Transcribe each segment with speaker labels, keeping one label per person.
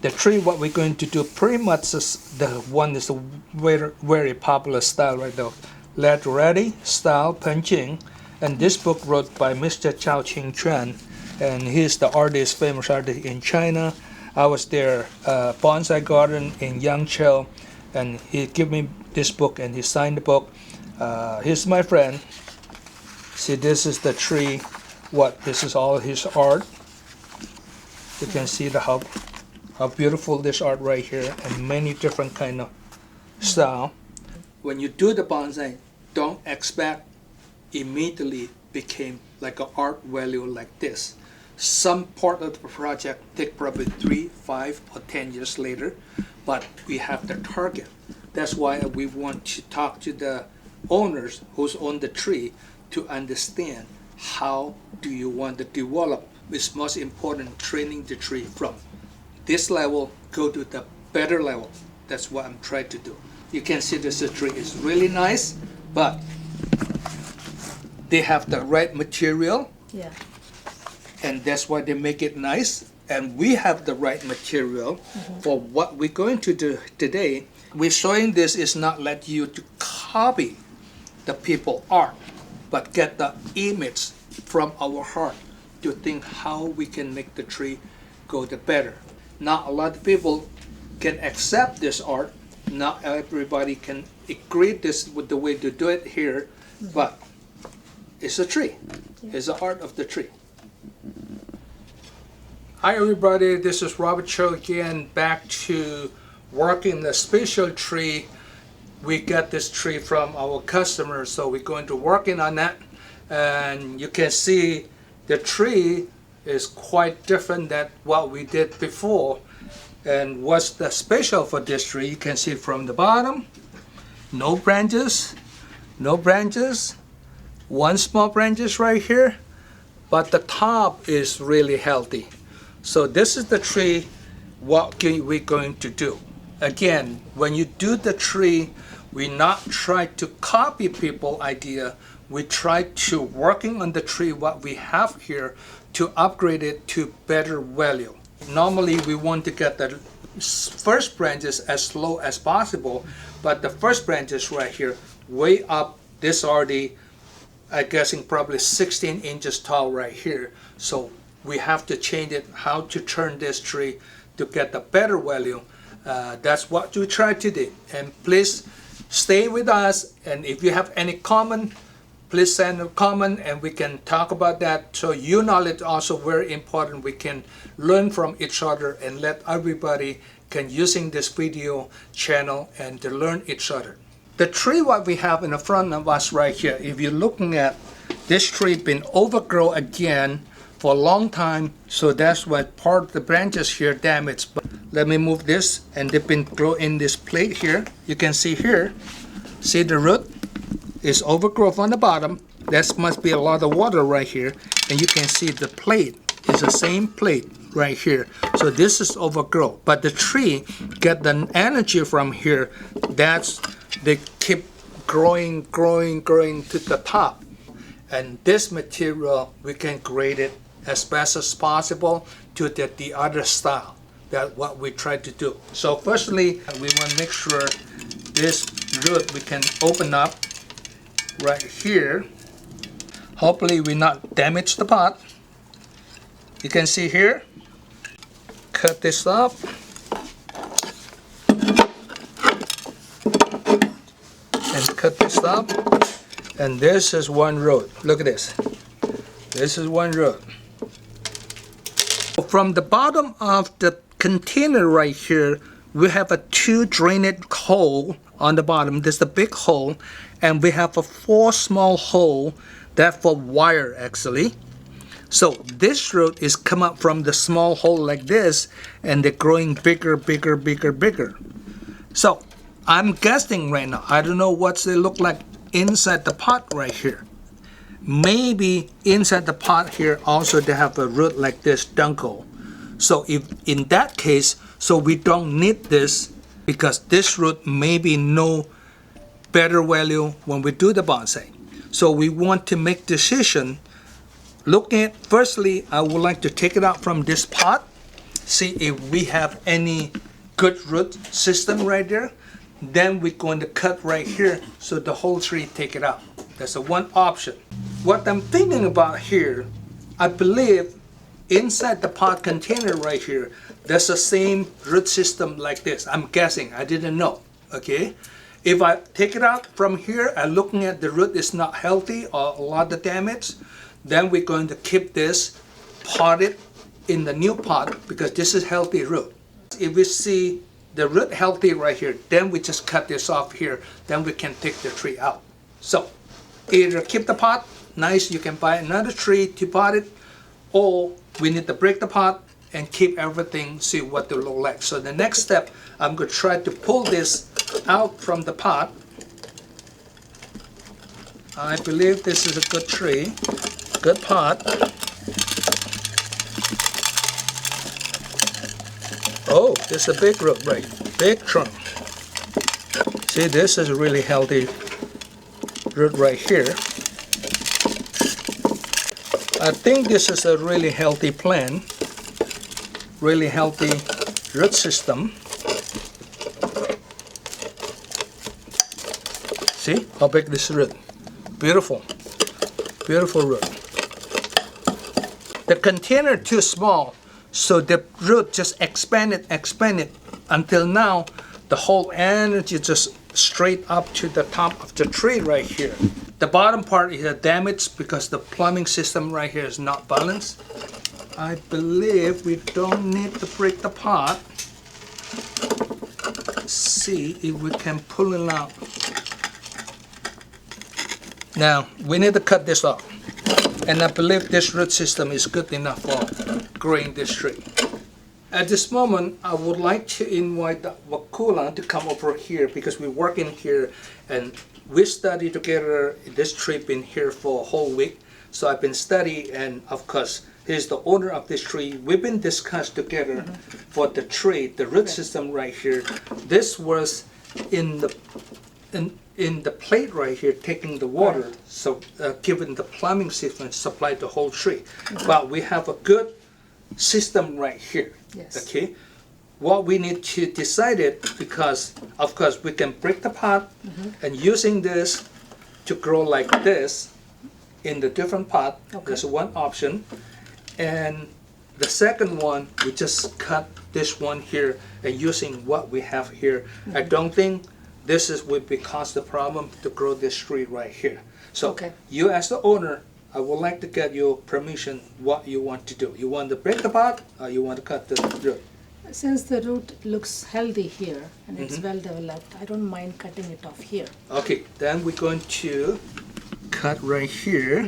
Speaker 1: The tree what we're going to do pretty much is the one is a very popular style right now, literati-style penjing, and this book wrote by Mr. Chao Ching Chuan, and he's the artist, famous artist in China. I was there, bonsai garden in Yangzhou, and he gave me this book and he signed the book. He's my friend. See, this is the tree. This is all his art. You can see how beautiful this art right here, and many different kind of style. When you do the bonsai, don't expect immediately became like an art value like this. Some part of the project take probably 3, 5, or 10 years later, but we have the target. That's why we want to talk to the owners who's own the tree to understand how do you want to develop. It's most important training the tree from this level go to the better level. That's what I'm trying to do. You can see this tree is really nice, but they have the right material.
Speaker 2: Yeah.
Speaker 1: And that's why they make it nice. And we have the right material for what we're going to do today. We're showing this is not let you to copy the people art, but get the image from our heart to think how we can make the tree go the better. Not a lot of people can accept this art. Not everybody can agree this with the way to do it here, but it's a tree. It's the art of the tree. Hi everybody, this is Robert Cho again, back to working the special tree. We got this tree from our customers, so we're going to working on that. And you can see the tree is quite different than what we did before. And what's the special for this tree? You can see from the bottom, no branches, one small branches right here, but the top is really healthy. So this is the tree, what we're going to do. Again, when you do the tree, we not try to copy people's idea. We try to working on the tree what we have here to upgrade it to better value. Normally we want to get the first branches as low as possible, but the first branches right here way up, this already I'm guessing probably 16 inches tall right here. So we have to change it, how to turn this tree to get the better value. That's what we try to do. And please stay with us, and if you have any comment, please send a comment and we can talk about that. So your knowledge also very important. We can learn from each other and let everybody can using this video channel and to learn each other. The tree what we have in the front of us right here, if you're looking at this tree been overgrown again for a long time, so that's why part of the branches here damaged. But let me move this, and they've been grown in this plate here. You can see here, see the root is overgrown on the bottom. That must be a lot of water right here, and you can see the plate is the same plate right here. So this is overgrown, but the tree get the energy from here. That's they keep growing to the top, and this material we can grade it as best as possible to the other style. That's what we try to do. So firstly, we want to make sure this root we can open up right here. Hopefully we not damage the pot. You can see here, cut this up and cut this up, and this is one root. Look at this. This is one root. From the bottom of the container right here, we have a 2 drainage hole on the bottom. There's the big hole, and we have a 4 small hole that for wire actually. So this root is come up from the small hole like this, and they're growing bigger. So I'm guessing right now, I don't know what they look like inside the pot right here. Maybe inside the pot here also they have a root like this dunkel. So if in that case, so we don't need this, because this root may be no better value when we do the bonsai. So we want to make decision. Looking at, firstly, I would like to take it out from this pot see if we have any good root system right there. Then we're going to cut right here so the whole tree take it out. That's a one option. What I'm thinking about here, I believe inside the pot container right here, there's the same root system like this. I'm guessing, I didn't know, okay? If I take it out from here and looking at the root is not healthy or a lot of damage, then we're going to keep this potted in the new pot because this is healthy root. If we see the root healthy right here, then we just cut this off here, then we can take the tree out. So either keep the pot, nice, you can buy another tree to pot it, or we need to break the pot and keep everything, see what they look like. So the next step, I'm going to try to pull this out from the pot. I believe this is a good tree, good pot. Oh, this is a big root, right? Big trunk. See, this is a really healthy root right here. I think this is a really healthy plant, really healthy root system. See how big this root? Beautiful, beautiful root. The container too small, so the root just expanded until now the whole energy just straight up to the top of the tree right here. The bottom part is damaged because the plumbing system right here is not balanced. I believe we don't need to break the pot. Let's see if we can pull it out. Now we need to cut this off. And I believe this root system is good enough for growing this tree. At this moment, I would like to invite Wakula to come over here because we work in here and we study together. This tree been here for a whole week. So I've been studying, and of course, he's the owner of this tree. We've been discussed together for the tree, the root system right here. This was in the plate right here, taking the water, so given the plumbing system supply the whole tree. But we have a good system right here.
Speaker 2: Yes.
Speaker 1: Okay, what we need to decide it, because of course we can break the pot and using this to grow like this in the different pot. That's one option. And the second one, we just cut this one here and using what we have here. I don't think this would be cause the problem to grow this tree right here. So you as the owner, I would like to get your permission what you want to do. You want to break the pot or you want to cut the root?
Speaker 2: Since the root looks healthy here and it's well developed, I don't mind cutting it off here.
Speaker 1: Okay, then we're going to cut right here.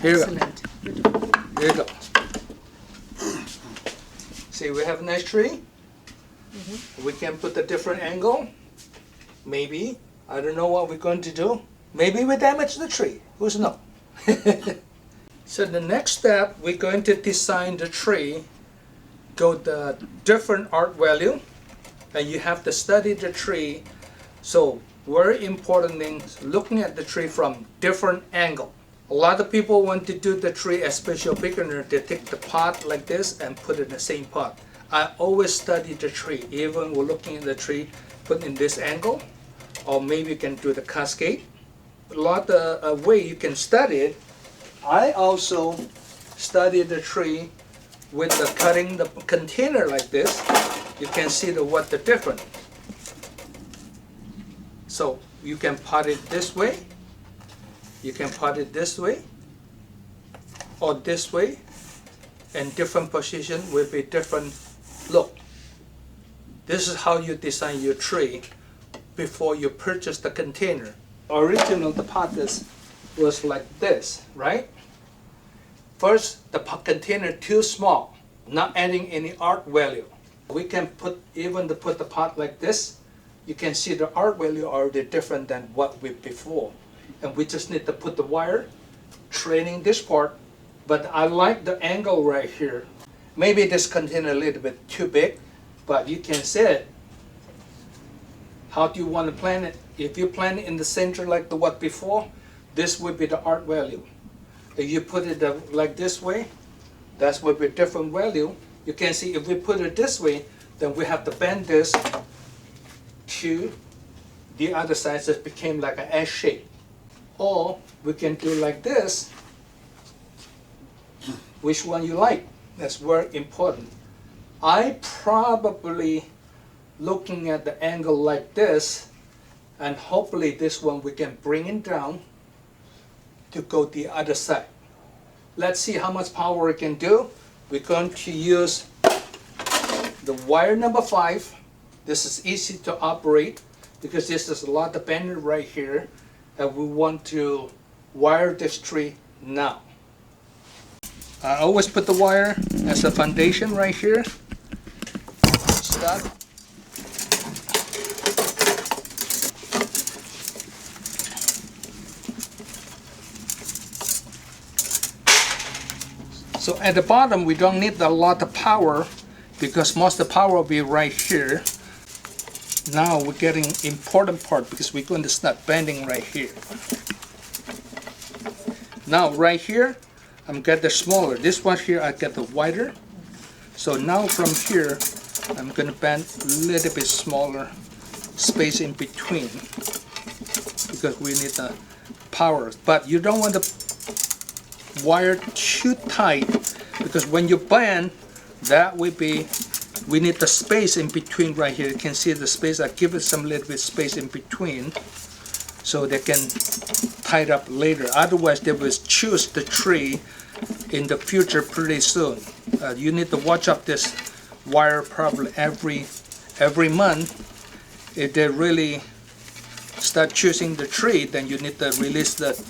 Speaker 1: Here you go. There you go. See, we have a nice tree. We can put a different angle. Maybe. I don't know what we're going to do. Maybe we damage the tree. Who's know? So the next step, we're going to design the tree. Go the different art value. And you have to study the tree. So very important things, looking at the tree from different angle. A lot of people want to do the tree, especially beginner, they take the pot like this and put it in the same pot. I always study the tree, even we're looking at the tree, put in this angle, or maybe you can do the cascade. A lot of way you can study it. I also study the tree with the cutting the container like this. You can see what the difference. So you can pot it this way. You can pot it this way or this way, and different position will be different look. This is how you design your tree before you purchase the container. Original the pot was like this, right? First, the container too small, not adding any art value. We can put the pot like this. You can see the art value already different than what we before. And we just need to put the wire, training this part. But I like the angle right here. Maybe this container a little bit too big, but you can see it. How do you want to plant it? If you plant it in the center like the what before, this would be the art value. If you put it like this way, that's would be different value. You can see if we put it this way, then we have to bend this to the other side, so it became like an S shape. Or we can do like this. Which one you like? That's very important. I probably looking at the angle like this, and hopefully this one we can bring it down to go the other side. Let's see how much power we can do. We're going to use the wire number 5. This is easy to operate because this is a lot of bending right here, and we want to wire this tree now. I always put the wire as a foundation right here. Start. So at the bottom we don't need a lot of power because most of the power will be right here. Now we're getting important part because we're going to start bending right here. Now right here I'm get the smaller. This one here I get the wider. So now from here I'm going to bend a little bit smaller space in between because we need the power. But you don't want to wire too tight because when you bend, that will be, we need the space in between right here. You can see the space. I give it some little bit space in between so they can tie it up later. Otherwise they will choose the tree in the future pretty soon. You need to watch up this wire probably every month. If they really start choosing the tree, then you need to release the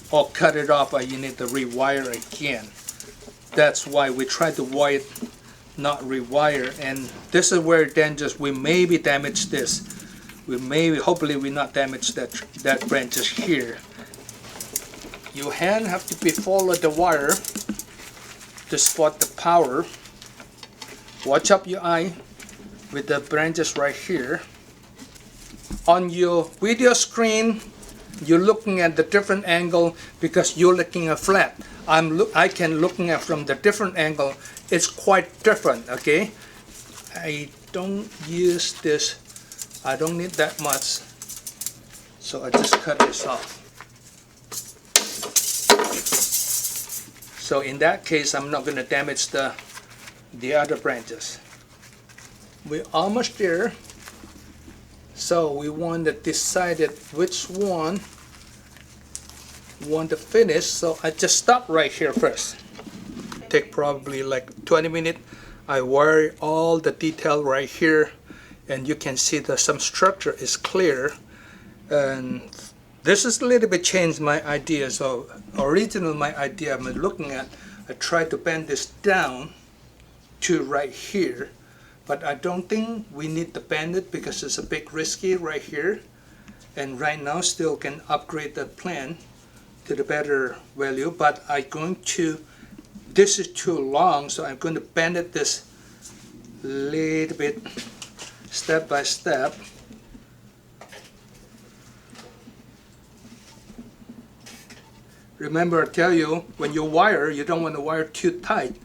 Speaker 1: or cut it off, or you need to rewire again. That's why we try to wire, not rewire. And this is where then just we maybe damage this. We maybe, hopefully we not damage that branches here. Your hand have to be follow the wire to spot the power. Watch up your eye with the branches right here. On your video screen, you're looking at the different angle because you're looking at flat. I can looking at from the different angle. It's quite different. Okay, I don't use this. I don't need that much, so I just cut this off. So in that case, I'm not going to damage the other branches. We're almost there. So we want to decide which one we want to finish. So I just stop right here first. Take probably like 20 minutes. I wire all the detail right here, and you can see that some structure is clear. And this is a little bit changed my idea. So original my idea I'm looking at, I tried to bend this down to right here. But I don't think we need to bend it because it's a bit risky right here. And right now still can upgrade the plant to the better value. But I'm going to, this is too long, so I'm going to bend it this little bit step by step. Remember, I tell you, when you wire, you don't want to wire too tight.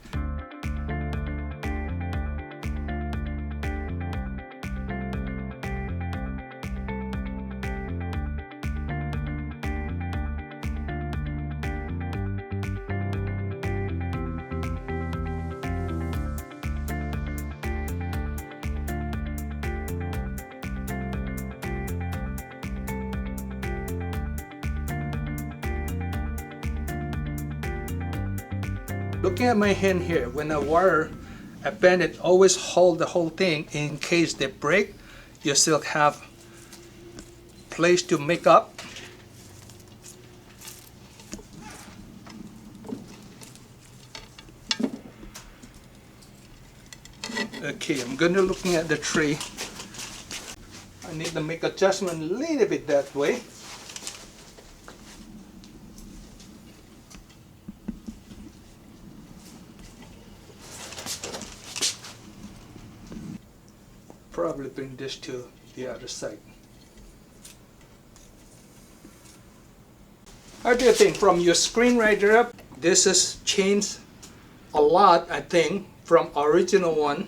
Speaker 1: Looking at my hand here, when I wire, I bend it, always hold the whole thing in case they break. You still have place to make up. Okay, I'm going to looking at the tree. I need to make adjustment a little bit that way. Probably bring this to the other side. How do you think from your screen right there? This has changed a lot, I think, from original one.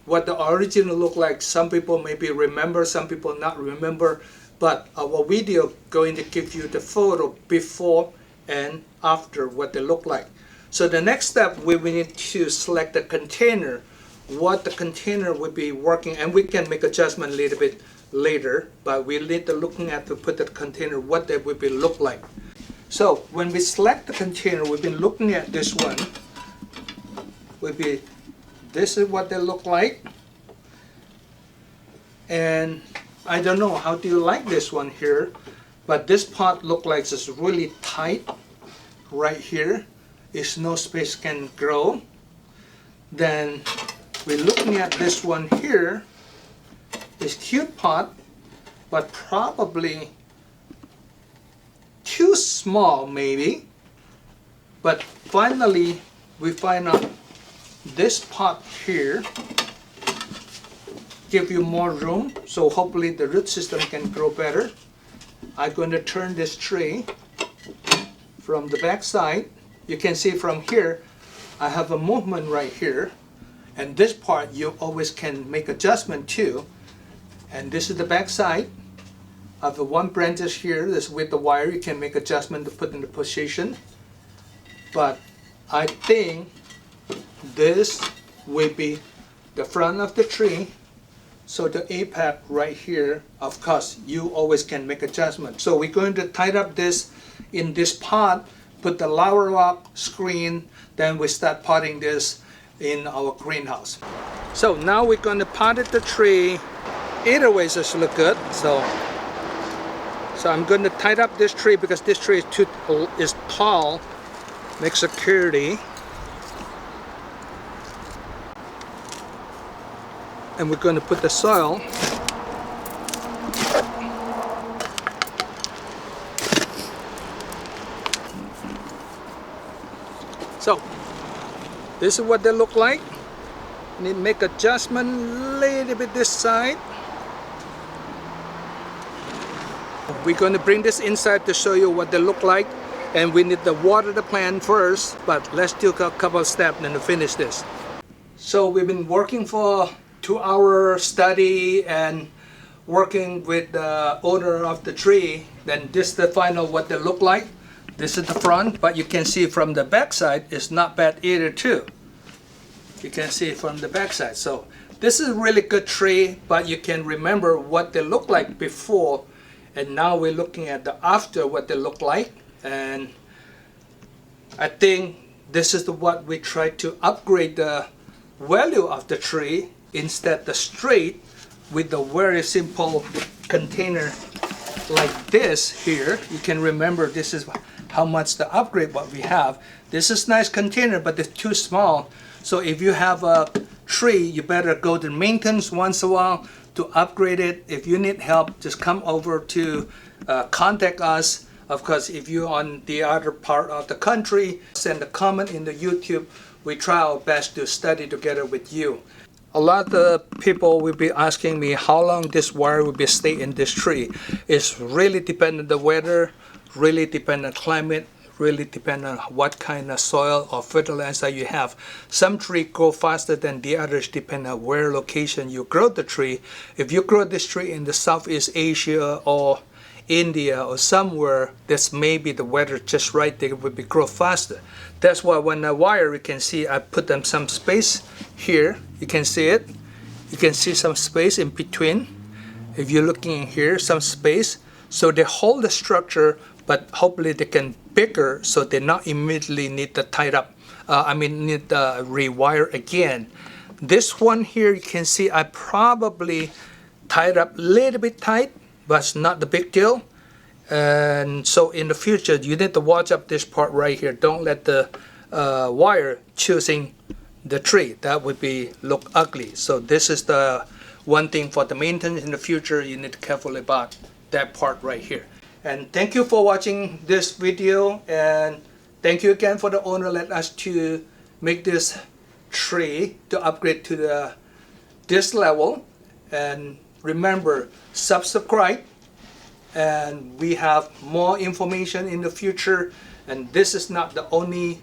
Speaker 1: What the original looked like, some people maybe remember, some people not remember, but our video going to give you the photo before and after what they look like. So the next step, we need to select the container, what the container will be working, and we can make adjustment a little bit later, but we need to looking at to put the container, what they will be look like. So when we select the container, we've been looking at this one, this is what they look like. And I don't know, how do you like this one here? But this part look like it's really tight right here. Is no space can grow. Then we're looking at this one here. It's cute pot, but probably too small maybe. But finally we find out this pot here give you more room, so hopefully the root system can grow better. I'm going to turn this tree from the back side. You can see from here I have a movement right here, and this part you always can make adjustment to. And this is the back side. I have one branches here. This with the wire you can make adjustment to put in the position. But I think this will be the front of the tree. So the apex right here, of course, you always can make adjustment. So we're going to tie up this in this pot, put the lava rock screen, then we start potting this in our greenhouse. So now we're going to pot the tree. Either way just look good. So I'm going to tie up this tree because this tree is tall, make security. And we're going to put the soil. So this is what they look like. Need to make adjustment a little bit this side. We're going to bring this inside to show you what they look like, and we need to water the plant first, but let's do a couple of steps and then finish this. So we've been working for 2-hour study and working with the owner of the tree. Then this is the final what they look like. This is the front, but you can see from the back side it's not bad either too. You can see from the back side. So this is a really good tree, but you can remember what they look like before, and now we're looking at the after what they look like. And I think this is what we try to upgrade the value of the tree. Instead the straight with the very simple container like this here. You can remember this is how much the upgrade what we have. This is nice container, but it's too small. So if you have a tree, you better go to maintenance once in a while to upgrade it. If you need help, just come over to contact us. Of course, if you're on the other part of the country, send a comment in the YouTube. We try our best to study together with you. A lot of people will be asking me how long this wire will be stay in this tree. It's really dependent on the weather, really dependent on climate, really dependent on what kind of soil or fertilizer you have. Some trees grow faster than the others depending on where location you grow the tree. If you grow this tree in the Southeast Asia or India or somewhere that's maybe the weather just right, they will be grow faster. That's why when I wire, you can see I put them some space here. You can see it. You can see some space in between. If you're looking here, some space. So they hold the structure, but hopefully they can bigger so they not immediately need to tie up. Need to rewire again. This one here, you can see I probably tied up a little bit tight, but it's not the big deal. And so in the future, you need to watch up this part right here. Don't let the wire choosing the tree. That would be look ugly. So this is the one thing for the maintenance in the future. You need to careful about that part right here. And thank you for watching this video. And thank you again for the owner let us to make this tree to upgrade to this level. And remember, subscribe and we have more information in the future, and this is not the only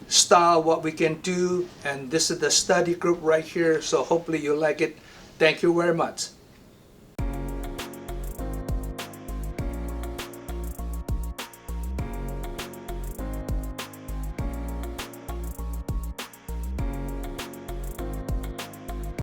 Speaker 1: style what we can do, and this is the study group right here, so hopefully you like it. Thank you very much.